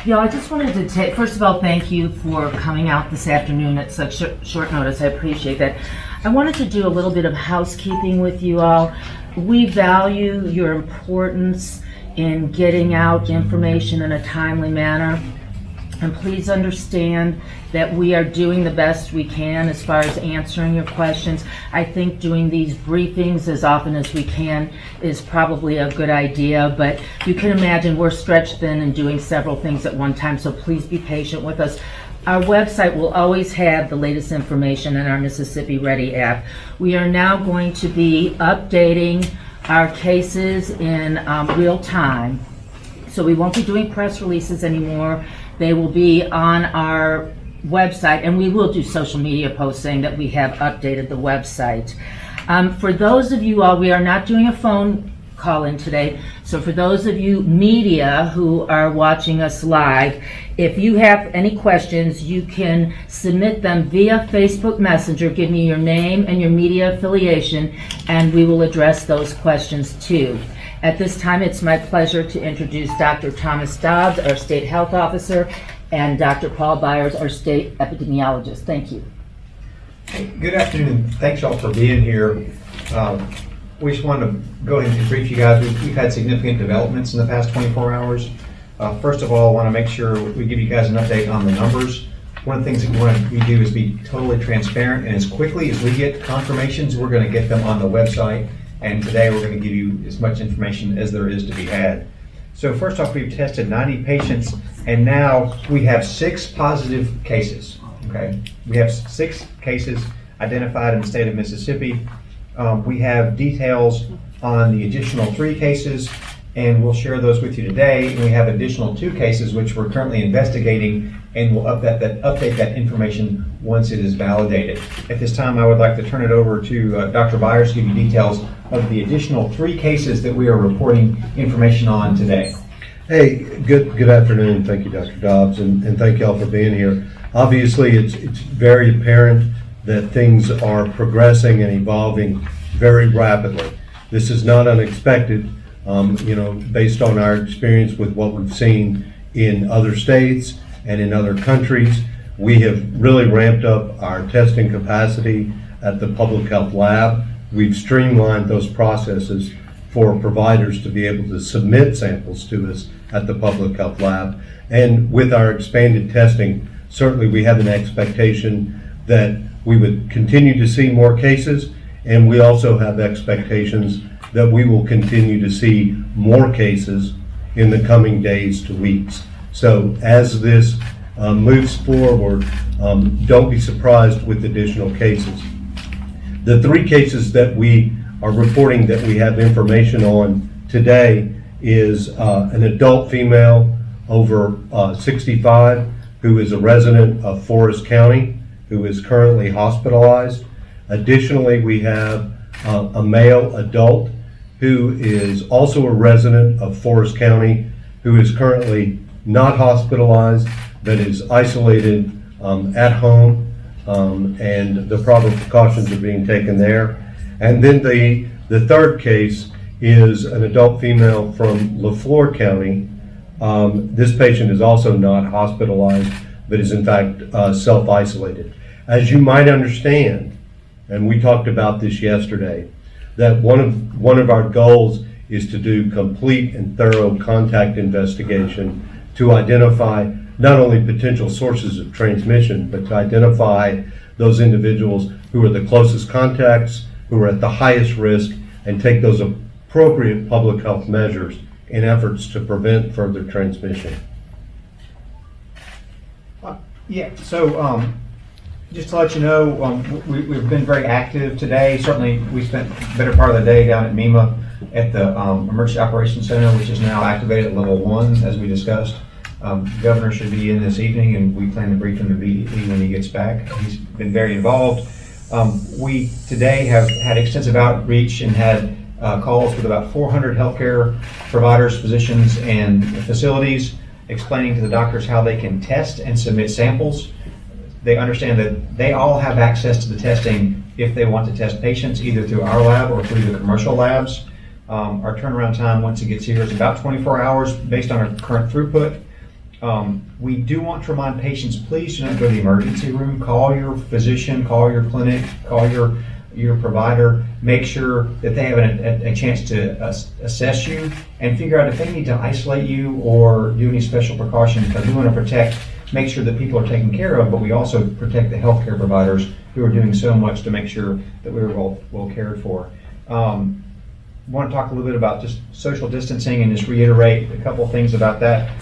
Yeah, I just wanted to take, first of all, thank you for coming out this afternoon at such short notice. I appreciate that. I wanted to do a little bit of housekeeping with you all. We value your importance in getting out information in a timely manner. And please understand that we are doing the best we can as far as answering your questions. I think doing these briefings as often as we can is probably a good idea, but you can imagine we're stretched thin and doing several things at one time, so please be patient with us. Our website will always have the latest information in our Mississippi Ready app. We are now going to be updating our cases in real time, so we won't be doing press releases anymore. They will be on our website, and we will do social media posts saying that we have updated the website. For those of you all, we are not doing a phone call in today, so for those of you media who are watching us live, if you have any questions, you can submit them via Facebook Messenger. Give me your name and your media affiliation, and we will address those questions too. At this time, it's my pleasure to introduce Dr. Thomas Dobbs, our State Health Officer, and Dr. Paul Byers, our State Epidemiologist. Thank you. Hey, good afternoon. Thanks all for being here. We just wanted to go ahead and brief you guys. We've had significant developments in the past 24 hours. First of all, I want to make sure we give you guys an update on the numbers. One of the things that we do is be totally transparent, and as quickly as we get confirmations, we're going to get them on the website. And today we're going to give you as much information as there is to be had. So first off, we've tested 90 patients, and now we have 6 positive cases. Okay, we have 6 cases identified in the state of Mississippi. We have details on the additional 3 cases, and we'll share those with you today. And we have additional 2 cases which we're currently investigating, and we'll update that information once it is validated. At this time, I would like to turn it over to Dr. Byers to give you details of the additional 3 cases that we are reporting information on today. Hey, good afternoon. Thank you, Dr. Dobbs, and thank you all for being here. Obviously, it's very apparent that things are progressing and evolving very rapidly. This is not unexpected, based on our experience with what we've seen in other states and in other countries. We have really ramped up our testing capacity at the public health lab. We've streamlined those processes for providers to be able to submit samples to us at the public health lab. And with our expanded testing, certainly we have an expectation that we would continue to see more cases, and we also have expectations that we will continue to see more cases in the coming days to weeks. So as this moves forward, don't be surprised with additional cases. The 3 cases that we are reporting that we have information on today is an adult female over 65 who is a resident of Forest County who is currently hospitalized. Additionally, we have a male adult who is also a resident of Forest County who is currently not hospitalized but is isolated at home, and the proper precautions are being taken there. And then the third case is an adult female from LaFleur County. This patient is also not hospitalized, but is in fact self-isolated. As you might understand, and we talked about this yesterday, that one of our goals is to do complete and thorough contact investigation to identify not only potential sources of transmission, but to identify those individuals who are the closest contacts, who are at the highest risk, and take those appropriate public health measures in efforts to prevent further transmission. Just to let you know, we've been very active today. Certainly, we spent the better part of the day down at MEMA at the Emergency Operations Center, which is now activated at level 1, as we discussed. The governor should be in this evening, and we plan to brief him immediately when he gets back. He's been very involved. We today have had extensive outreach and had calls with about 400 healthcare providers, physicians, and facilities, explaining to the doctors how they can test and submit samples. They understand that they all have access to the testing if they want to test patients, either through our lab or through the commercial labs. Our turnaround time once it gets here is about 24 hours based on our current throughput. We do want to remind patients, please do not go to the emergency room. Call your physician, call your clinic, call your provider. Make sure that they have a chance to assess you and figure out if they need to isolate you or do any special precautions, because we want to make sure that people are taken care of, but we also protect the healthcare providers who are doing so much to make sure that we're well cared for. Want to talk a little bit about just social distancing and just reiterate a couple of things about that.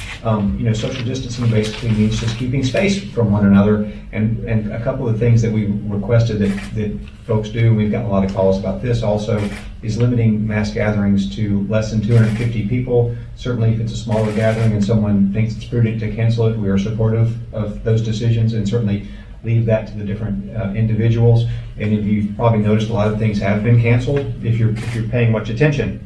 Social distancing basically means just keeping space from one another, and a couple of things that we requested that folks do, and we've gotten a lot of calls about this also, is limiting mass gatherings to less than 250 people. Certainly if it's a smaller gathering and someone thinks it's prudent to cancel it, we are supportive of those decisions, and certainly leave that to the different individuals. And if you've probably noticed, a lot of things have been canceled if you're paying much attention.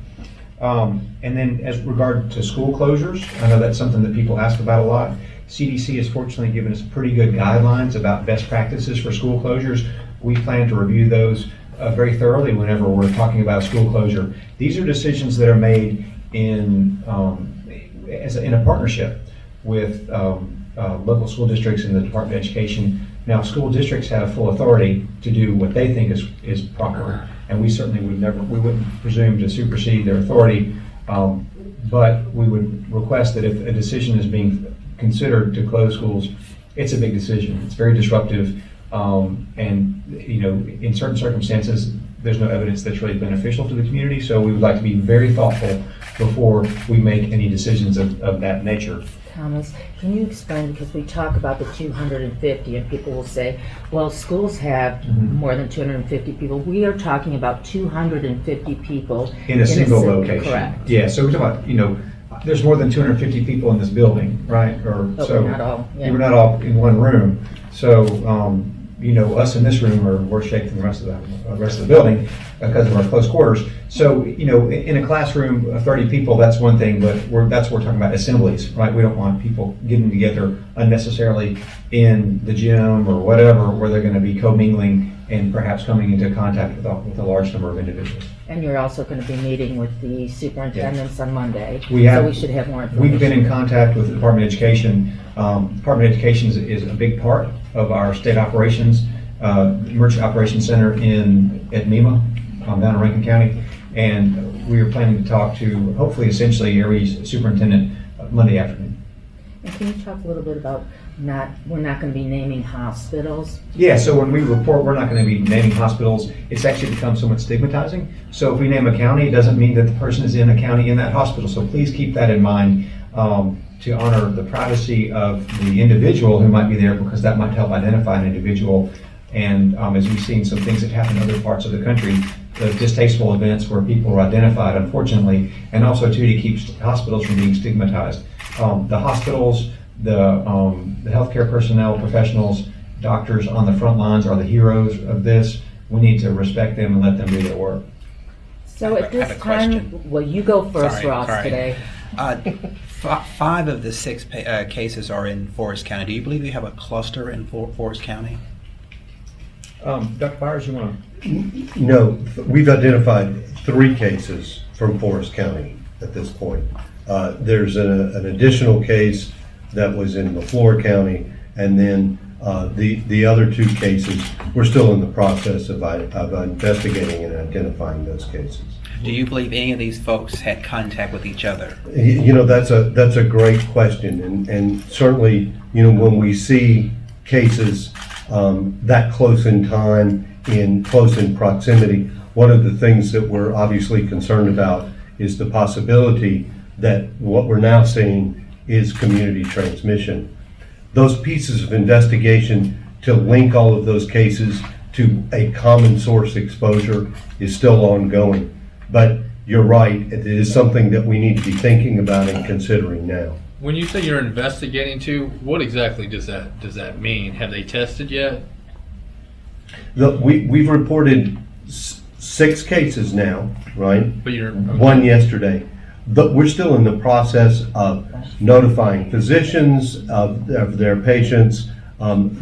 And then as regard to school closures, I know that's something that people ask about a lot. CDC has fortunately given us pretty good guidelines about best practices for school closures. We plan to review those very thoroughly whenever we're talking about school closure. These are decisions that are made in a partnership with local school districts and the Department of Education. Now, school districts have full authority to do what they think is proper, and we certainly wouldn't presume to supersede their authority, but we would request that if a decision is being considered to close schools, it's a big decision. It's very disruptive, and in certain circumstances, there's no evidence that's really beneficial to the community, so we would like to be very thoughtful before we make any decisions of that nature. Thomas, can you explain, because we talk about the 250 and people will say, well, schools have more than 250 people. We are talking about 250 people in a single location. Correct. Yeah, so we're talking about, there's more than 250 people in this building, right? But we're not all. Yeah. We're not all in one room. So, us in this room are worse shape than the rest of the building because of our close quarters. So, in a classroom of 30 people, that's one thing, but we're talking about assemblies, right? We don't want people getting together unnecessarily in the gym or whatever, where they're going to be commingling and perhaps coming into contact with a large number of individuals. And you're also going to be meeting with the superintendents on Monday. So we should have more information. We've been in contact with the Department of Education. Department of Education is a big part of our state operations, Emergency Operations Center at MEMA, down in Rankin County. And we are planning to talk to, hopefully, essentially every superintendent Monday afternoon. And can you talk a little bit about we're not going to be naming hospitals? Yeah, so when we report, we're not going to be naming hospitals. It's actually become somewhat stigmatizing. So if we name a county, it doesn't mean that the person is in a county in that hospital. So please keep that in mind to honor the privacy of the individual who might be there, because that might help identify an individual. And as we've seen some things that happen in other parts of the country, the distasteful events where people are identified, unfortunately, and also too to keep hospitals from being stigmatized. The hospitals, the healthcare personnel, professionals, doctors on the front lines are the heroes of this. We need to respect them and let them do their work. So at this time, well, you go first, Ross, today. 5 of the 6 cases are in Forest County. Do you believe you have a cluster in Forest County? Dr. Byers, you want to? No, we've identified 3 cases from Forest County at this point. There's an additional case that was in LaFleur County, and then the other 2 cases, we're still in the process of investigating and identifying those cases. Do you believe any of these folks had contact with each other? That's a great question, and certainly, when we see cases that close in time, close in proximity, one of the things that we're obviously concerned about is the possibility that what we're now seeing is community transmission. Those pieces of investigation to link all of those cases to a common source exposure is still ongoing. But you're right, it is something that we need to be thinking about and considering now. When you say you're investigating to, what exactly does that mean? Have they tested yet? We've reported 6 cases now, right? But you're One yesterday. But we're still in the process of notifying physicians of their patients,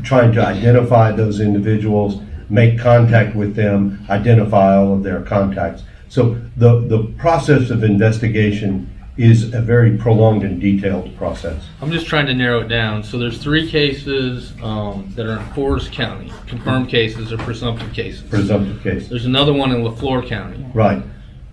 trying to identify those individuals, make contact with them, identify all of their contacts. So the process of investigation is a very prolonged and detailed process. I'm just trying to narrow it down. So there's 3 cases that are in Forest County, confirmed cases or presumptive cases. Presumptive case. There's another one in LaFleur County. Right.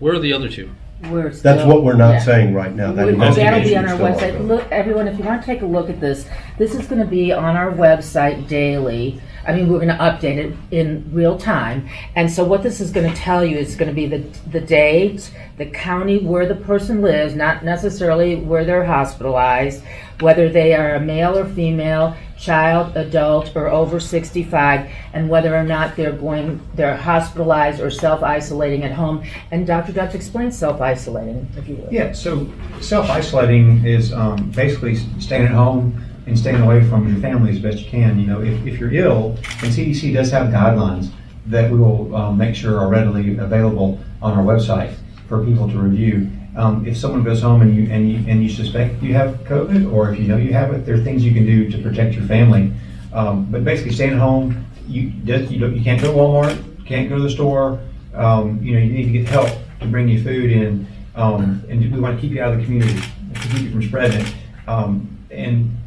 Where are the other 2? We're That's still- what we're not yeah. saying right now. That That'll investigation be on is our still website. ongoing. Look, everyone, if you want to take a look at this is going to be on our website daily. I mean, we're going to update it in real time. And so what this is going to tell you is going to be the date, the county where the person lives, not necessarily where they're hospitalized, whether they are a male or female, child, adult, or over 65, and whether or not they're hospitalized or self-isolating at home. And Dr. Dutch, explain self-isolating, if you would. Yeah, so self-isolating is basically staying at home and staying away from your family as best you can. You know, if you're ill, and CDC does have guidelines that we will make sure are readily available on our website for people to review. If someone goes home and you suspect you have COVID, or if you know you have it, there are things you can do to protect your family. But basically, staying at home. You can't go to Walmart, can't go to the store. You need to get help to bring you food in, and we want to keep you out of the community to keep you from spreading it. And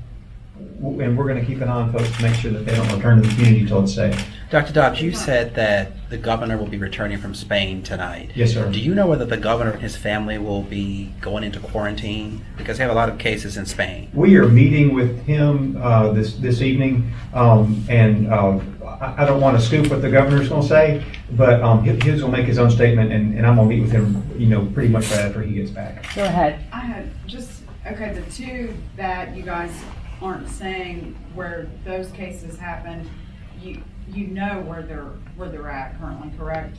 we're going to keep an eye on folks to make sure that they don't return to the community until it's safe. Dr. Dobbs, you said that the governor will be returning from Spain tonight. Yes, sir. Do you know whether the governor and his family will be going into quarantine? Because they have a lot of cases in Spain. We are meeting with him this evening, and I don't want to scoop what the governor's going to say, but he's going to make his own statement, and I'm going to meet with him, pretty much right after he gets back. Go ahead. I had the 2 that you guys aren't saying where those cases happened, you know where they're at currently, correct?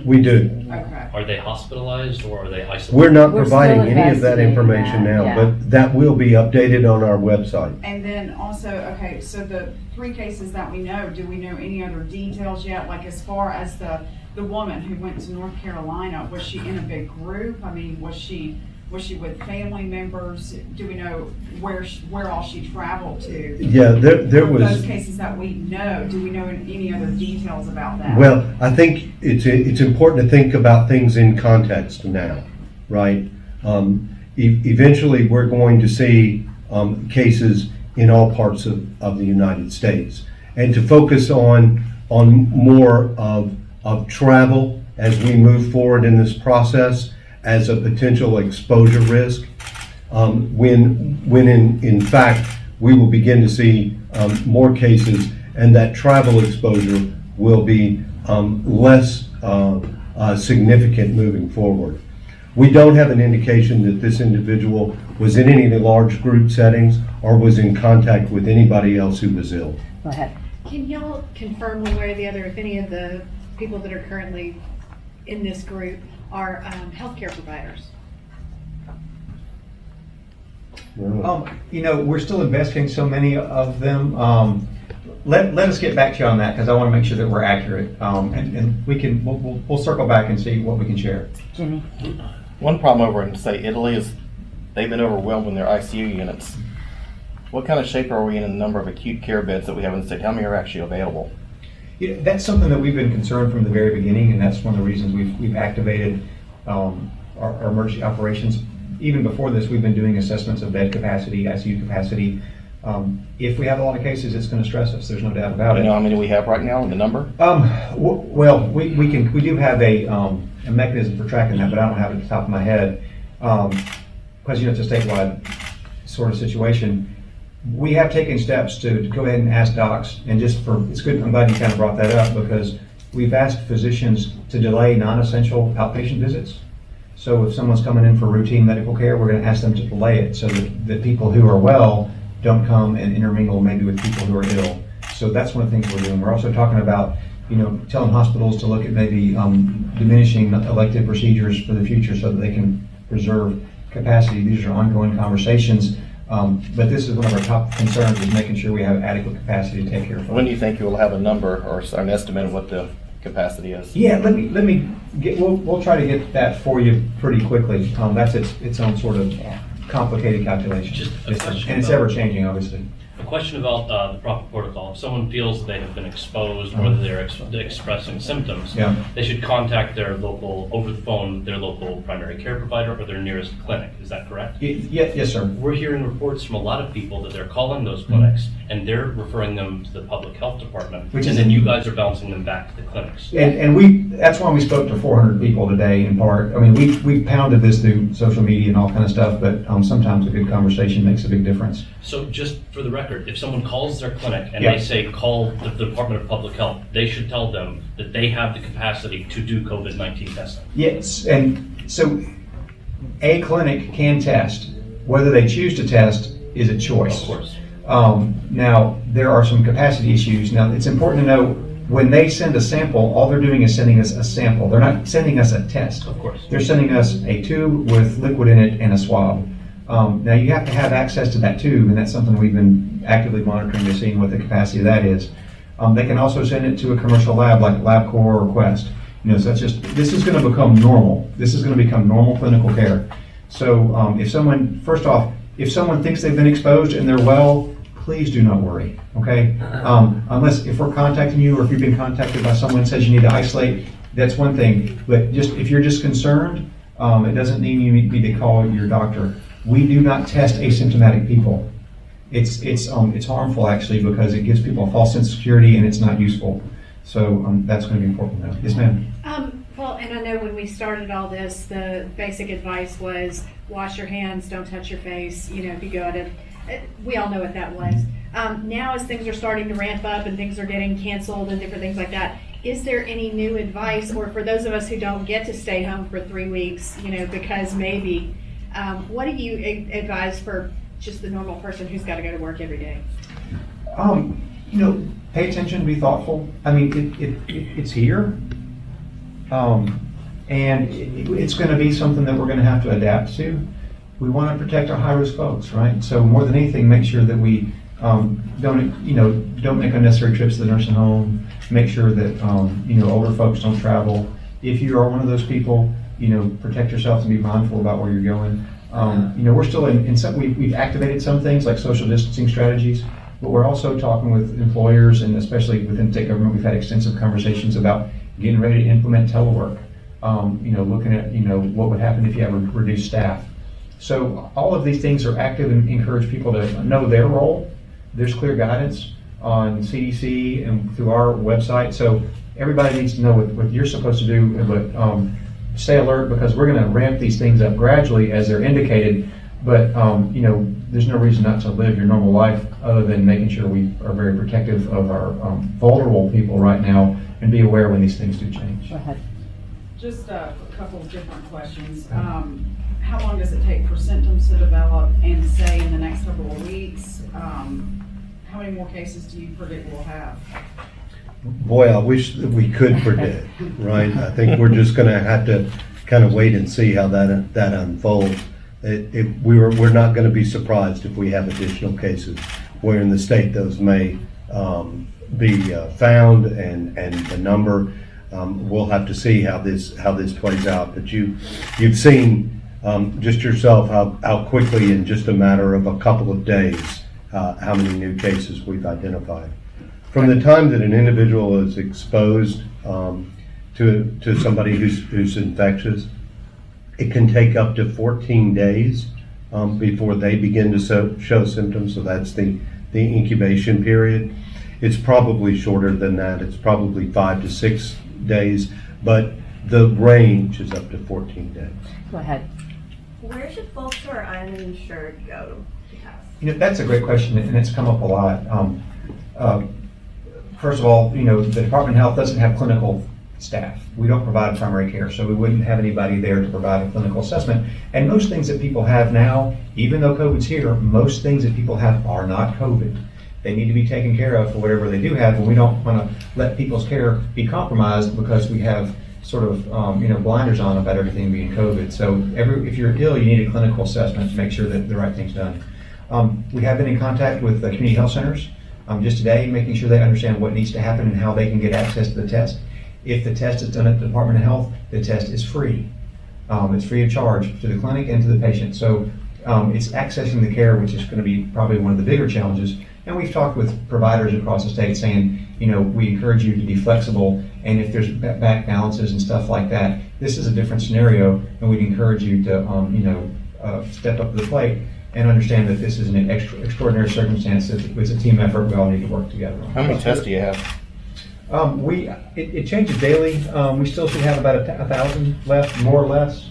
We do. Okay. Are they hospitalized or are they isolated? We're not We're providing still any of that investigating information that, now, yeah. but that will be updated on our website. And then also, okay, so the 3 cases that we know, do we know any other details yet? Like as far as the woman who went to North Carolina, was she in a big group? I mean, was she with family members? Do we know where all she traveled to? Yeah, there Those was, cases that we know, do we know any other details about that? well, I think it's important to think about things in context now, right? Eventually, we're going to see cases in all parts of the United States. And to focus on more of travel as we move forward in this process as a potential exposure risk, when in fact we will begin to see more cases, and that travel exposure will be less significant moving forward. We don't have an indication that this individual was in any of the large group settings or was in contact with anybody else who was ill. Go ahead. Can y'all confirm one way or the other if any of the people that are currently in this group are healthcare providers? We're still investigating so many of them. Let us get back to you on that, because I want to make sure that we're accurate, and we'll circle back and see what we can share. Jimmy? One problem over in, say, Italy is they've been overwhelmed in their ICU units. What kind of shape are we in the number of acute care beds that we have in the state? How many are actually available? That's something that we've been concerned from the very beginning, and that's one of the reasons we've activated our emergency operations. Even before this, we've been doing assessments of bed capacity, ICU capacity. If we have a lot of cases, it's going to stress us. There's no doubt about Do it. you know how many we have right now, the number? Well, we do have a mechanism for tracking that, but I don't have it at the top of my head, because it's a statewide sort of situation. We have taken steps to go ahead and ask docs, and it's good. I'm glad you kind of brought that up, because we've asked physicians to delay non-essential outpatient visits. So if someone's coming in for routine medical care, we're going to ask them to delay it so that the people who are well don't come and intermingle maybe with people who are ill. So that's one of the things we're doing. We're also talking about, telling hospitals to look at maybe diminishing elective procedures for the future so that they can preserve capacity. These are ongoing conversations, but this is one of our top concerns, is making sure we have adequate capacity to take care of folks. When do you think you will have a number or an estimate of what the capacity is? Yeah, let me get. We'll try to get that for you pretty quickly. That's its own sort of complicated calculation. Just a question and it's about- ever changing, obviously. A question about the proper protocol. If someone feels that they have been exposed or that they're expressing symptoms, Yeah. they should contact their local, over the phone, their local primary care provider or their nearest clinic. Is that correct? Yes, sir. We're hearing reports from a lot of people that they're calling those clinics and they're referring them to the public health department, Which and is- then you guys are bouncing them back to the clinics. And that's why we spoke to 400 people today in part. I mean, we pounded this through social media and all kind of stuff, but sometimes a good conversation makes a big difference. So just for the record, if someone calls their clinic and Yeah. they say, call the Department of Public Health, they should tell them that they have the capacity to do COVID-19 testing. Yes, and so a clinic can test. Whether they choose to test is a choice. Of course. Now, there are some capacity issues. Now, it's important to know when they send a sample, all they're doing is sending us a sample. They're not sending us a test. Of course. They're sending us a tube with liquid in it and a swab. Now, you have to have access to that tube, and that's something we've been actively monitoring to see what the capacity of that is. They can also send it to a commercial lab like LabCorp or Quest. So that's this is going to become normal. This is going to become normal clinical care. So if someone thinks they've been exposed and they're well, please do not worry, okay? Unless if we're contacting you or if you've been contacted by someone who says you need to isolate, that's one thing. But if you're just concerned, it doesn't mean you need to call your doctor. We do not test asymptomatic people. It's harmful actually because it gives people a false sense of security and it's not useful. So that's going to be important to know. Yes, ma'am. Well, and I know when we started all this, the basic advice was wash your hands, don't touch your face. If you go out and we all know what that was. Now as things are starting to ramp up and things are getting canceled and different things like that, is there any new advice, or for those of us who don't get to stay home for 3 weeks, because maybe, what do you advise for just the normal person who's got to go to work every day? Pay attention, be thoughtful. I mean, it's here. And it's going to be something that we're going to have to adapt to. We want to protect our high-risk folks, right? So more than anything, make sure that we don't make unnecessary trips to the nursing home. Make sure that older folks don't travel. If you are one of those people, protect yourself and be mindful about where you're going. We're still in some. We've activated some things like social distancing strategies, but we're also talking with employers and especially within state government. We've had extensive conversations about getting ready to implement telework. Looking at what would happen if you have a reduced staff. So all of these things are active and encourage people to know their role. There's clear guidance on CDC and through our website. So everybody needs to know what you're supposed to do, but stay alert because we're going to ramp these things up gradually as they're indicated. But there's no reason not to live your normal life other than making sure we are very protective of our vulnerable people right now and be aware when these things do change. Go ahead. Just a couple of different questions. How long does it take for symptoms to develop, and say in the next couple of weeks, how many more cases do you predict we'll have? Boy, I wish that we could predict, right? I think we're just going to have to kind of wait and see how that unfolds. We're not going to be surprised if we have additional cases where in the state those may be found, and the number. We'll have to see how this plays out. But you've seen just yourself how quickly in just a matter of a couple of days how many new cases we've identified. From the time that an individual is exposed to somebody who's infectious, it can take up to 14 days before they begin to show symptoms. So that's the incubation period. It's probably shorter than that. It's probably 5 to 6 days, but the range is up to 14 days. Go ahead. Where should folks who are uninsured go to test? That's a great question, and it's come up a lot. First of all, the Department of Health doesn't have clinical staff. We don't provide primary care, so we wouldn't have anybody there to provide a clinical assessment. And most things that people have now, even though COVID's here, most things that people have are not COVID. They need to be taken care of for whatever they do have, and we don't want to let people's care be compromised because we have sort of blinders on about everything being COVID. So if you're ill, you need a clinical assessment to make sure that the right thing's done. We have been in contact with the community health centers just today, making sure they understand what needs to happen and how they can get access to the test. If the test is done at the Department of Health, the test is free. It's free of charge to the clinic and to the patient. So it's accessing the care, which is going to be probably one of the bigger challenges. And we've talked with providers across the state saying, we encourage you to be flexible, and if there's back balances and stuff like that, this is a different scenario, and we'd encourage you to, step up to the plate and understand that this is an extraordinary circumstance. It's a team effort. We all need to work together. How many tests do you have? It changes daily. We still should have about 1,000 left, more or less.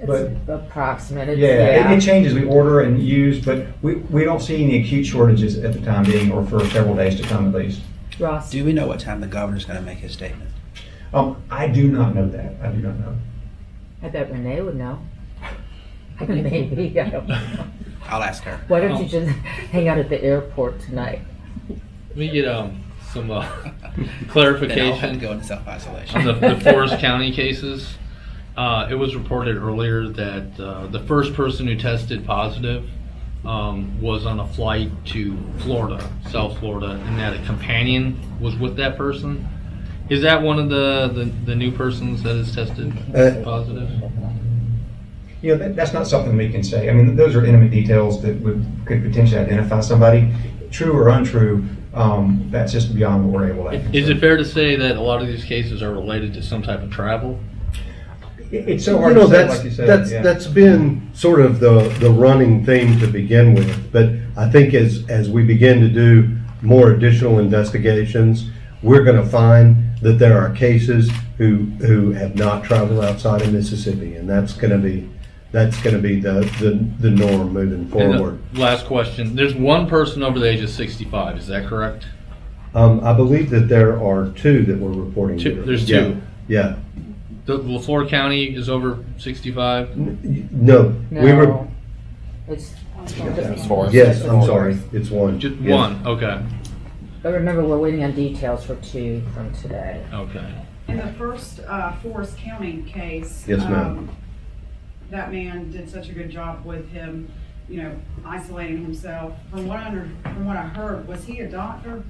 But It's approximate. it changes. We order and use, but we don't see any acute shortages at the time being, or for several days to come at least. Ross? Do we know what time the governor's going to make his statement? I do not know that. I do not know. I bet Renee would know. Maybe, I don't know. I'll ask her. Why don't you just hang out at the airport tonight? Let me get some Then I'll have to clarification go into self-isolation. on the Forest County cases. It was reported earlier that the first person who tested positive was on a flight to Florida, South Florida, and that a companion was with that person. Is that one of the new persons that is tested positive? That's not something we can say. I mean, those are intimate details that could potentially identify somebody. True or untrue, that's just beyond what we're able to. Is it fair to say that a lot of these cases are related to some type of travel? It's so hard to say, like you said. That's been sort of the running theme to begin with. But I think as we begin to do more additional investigations, we're going to find that there are cases who have not traveled outside of Mississippi, and that's going to be the norm moving forward. And last question. There's one person over the age of 65. Is that correct? I believe that there are two that we're reporting. There's two. Yeah. The LaFleur County is over 65. No. We were. It's, It's Forest. Yes, I'm sorry. It's one. Just Yes. one. Okay. but remember, we're waiting on details for 2 from today. Okay. In the first Forest County case. Yes, ma'am. That man did such a good job with him, isolating himself. From what I heard, was he a doctor?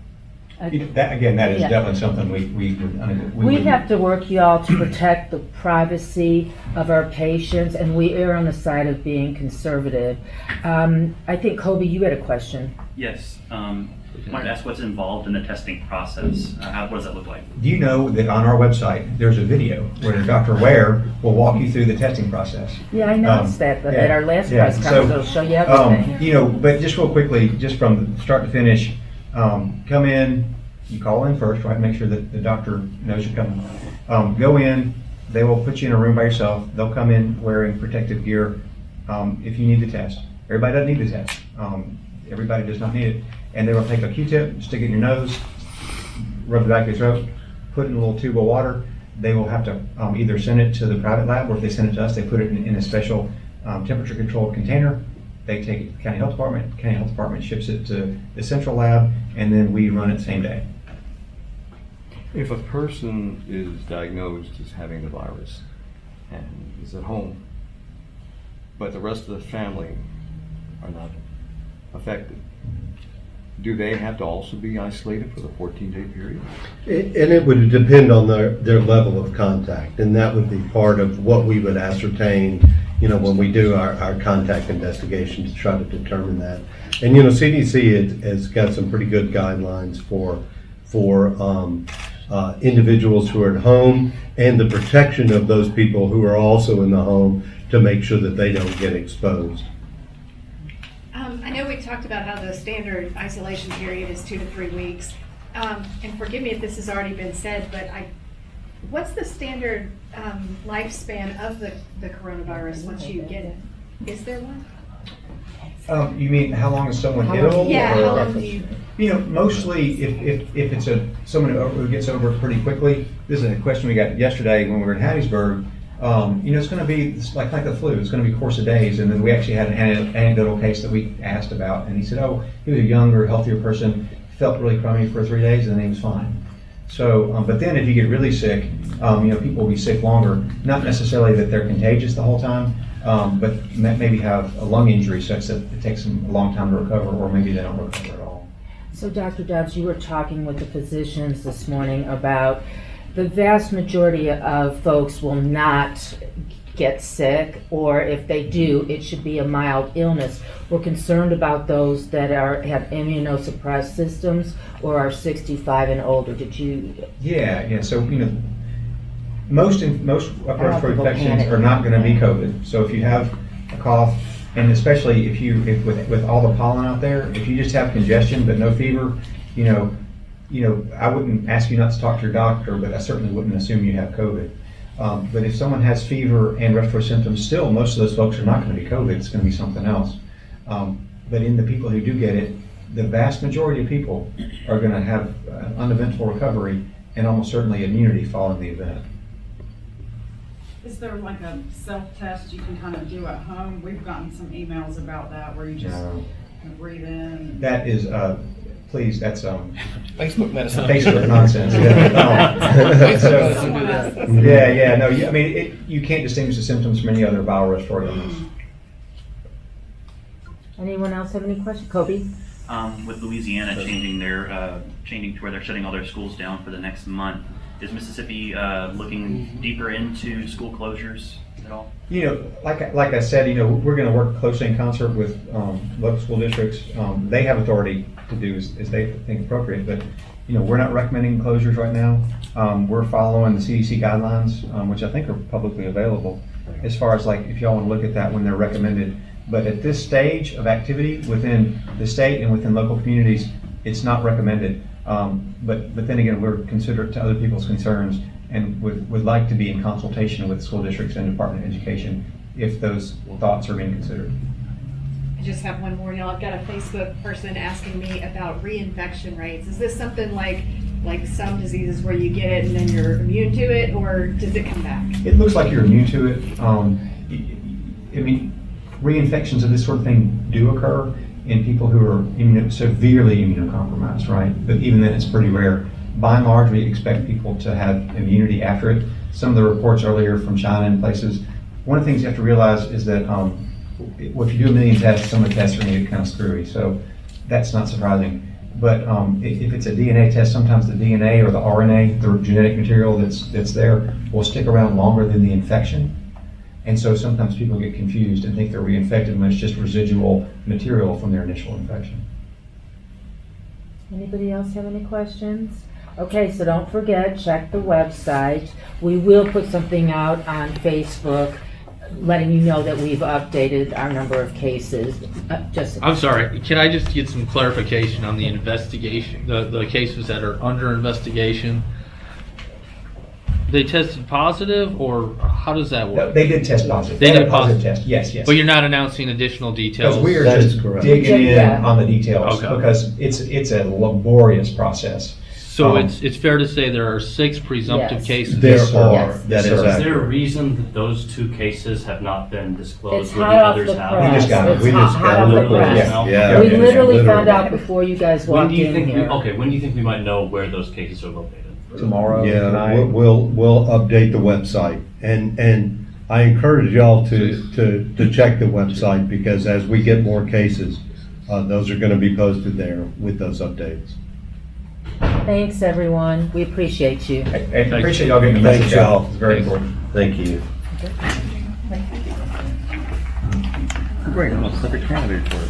That is Yeah. definitely something we We have to work, y'all, to protect the privacy of our patients, and we err on the side of being conservative. I think, Kobe, you had a question. Yes. I wanted to ask what's involved in the testing process. What does that look like? Do you know that on our website, there's a video where Dr. Ware will walk you through the testing process? Yeah, I noticed that, but yeah, at our last yeah. press conference, it'll show you everything. But just real quickly, just from start to finish, come in, you call in first, right? Make sure that the doctor knows you're coming. Go in, they will put you in a room by yourself. They'll come in wearing protective gear if you need the test. Everybody doesn't need the test. Everybody does not need it. And they will take a Q-tip, stick it in your nose, rub the back of your throat, put it in a little tube of water. They will have to either send it to the private lab, or if they send it to us, they put it in a special temperature-controlled container. They take it to County Health Department. County Health Department ships it to the central lab, and then we run it the same day. If a person is diagnosed as having the virus and is at home, but the rest of the family are not affected, do they have to also be isolated for the 14-day period? And it would depend on their level of contact, and that would be part of what we would ascertain, when we do our contact investigation to try to determine that. And, CDC has got some pretty good guidelines for individuals who are at home and the protection of those people who are also in the home to make sure that they don't get exposed. I know we talked about how the standard isolation period is 2 to 3 weeks. And forgive me if this has already been said, but what's the standard lifespan of the coronavirus once you get it? Is there one? You mean how long is someone ill? Yeah, or- how long do you? Mostly if it's someone who gets over it pretty quickly. This is a question we got yesterday when we were in Hattiesburg. It's going to be like the flu. It's going to be a course of days. And then we actually had an anecdotal case that we asked about, and he said, he was a younger, healthier person, felt really crummy for 3 days, and then he was fine. So, but then if you get really sick, people will be sick longer. Not necessarily that they're contagious the whole time, but maybe have a lung injury such that it takes them a long time to recover, or maybe they don't recover at all. So, Dr. Dobbs, you were talking with the physicians this morning about the vast majority of folks will not get sick, or if they do, it should be a mild illness. We're concerned about those that have immunosuppressed systems or are 65 and older. Did you? Yeah, so, most upper respiratory people infections panic. are not gonna be COVID. So if you have a cough, and especially if with all the pollen out there, if you just have congestion but no fever, I wouldn't ask you not to talk to your doctor, but I certainly wouldn't assume you have COVID. But if someone has fever and respiratory symptoms, still, most of those folks are not gonna be COVID, it's gonna be something else. But in the people who do get it, the vast majority of people are gonna have an uneventful recovery and almost certainly immunity following the event. Is there like a self-test you can kind of do at home? We've gotten some emails about that where you just No. kind of breathe in. That is, please, that's Facebook medicine. Facebook nonsense. You can't distinguish the symptoms from any other viral respiratory illness. Anyone else have any questions? Kobe? With Louisiana changing to where they're shutting all their schools down for the next month, is Mississippi looking deeper into school closures at all? Like I said, we're going to work closely in concert with local school districts. They have authority to do as they think appropriate, but we're not recommending closures right now. We're following the CDC guidelines, which I think are publicly available, as far as like if y'all want to look at that when they're recommended. But at this stage of activity within the state and within local communities, it's not recommended. But then again, we're considerate to other people's concerns and would like to be in consultation with school districts and Department of Education if those thoughts are being considered. I just have one more, I've got a Facebook person asking me about reinfection rates. Is this something like some diseases where you get it and then you're immune to it, or does it come back? It looks like you're immune to it. Reinfections of this sort of thing do occur in people who are severely immunocompromised, right? But even then, it's pretty rare. By and large, we expect people to have immunity after it. Some of the reports earlier from China and places, one of the things you have to realize is that if you do 1 million tests, some of the tests are going to get kind of screwy. So that's not surprising. But if it's a DNA test, sometimes the DNA or the RNA, the genetic material that's there, will stick around longer than the infection. And so sometimes people get confused and think they're reinfected when it's just residual material from their initial infection. Anybody else have any questions? Okay, so don't forget, check the website. We will put something out on Facebook letting you know that we've updated our number of cases. I'm sorry, can I just get some clarification on the investigation, the cases that are under investigation? They tested positive, or how does that work? They did test positive. They had did a positive test, yes. But you're not announcing additional details? Because we are That is just correct. digging in Yeah. on the details, Okay. because it's a laborious process. So it's fair to say there are 6 presumptive Yes. cases? There Yes, sir. are, Yes. that is Yes, sir. accurate. Is there a reason that those 2 cases have not been disclosed It's where the hot off others the have? press. We just got it. It's We just hot got off it. the Literally press. now? Yeah. We yeah, literally found literally. out before you guys When walked do you in think here. when do you think we might know where those cases are located? Tomorrow, Yeah, tonight. we'll update the website, and I encourage y'all to check the website, because as we get more cases, those are going to be posted there with those updates. Thanks, everyone. We appreciate you. I appreciate y'all getting the Thanks, message out. y'all. It's very important. Thank you. Great, almost like a candidate for it.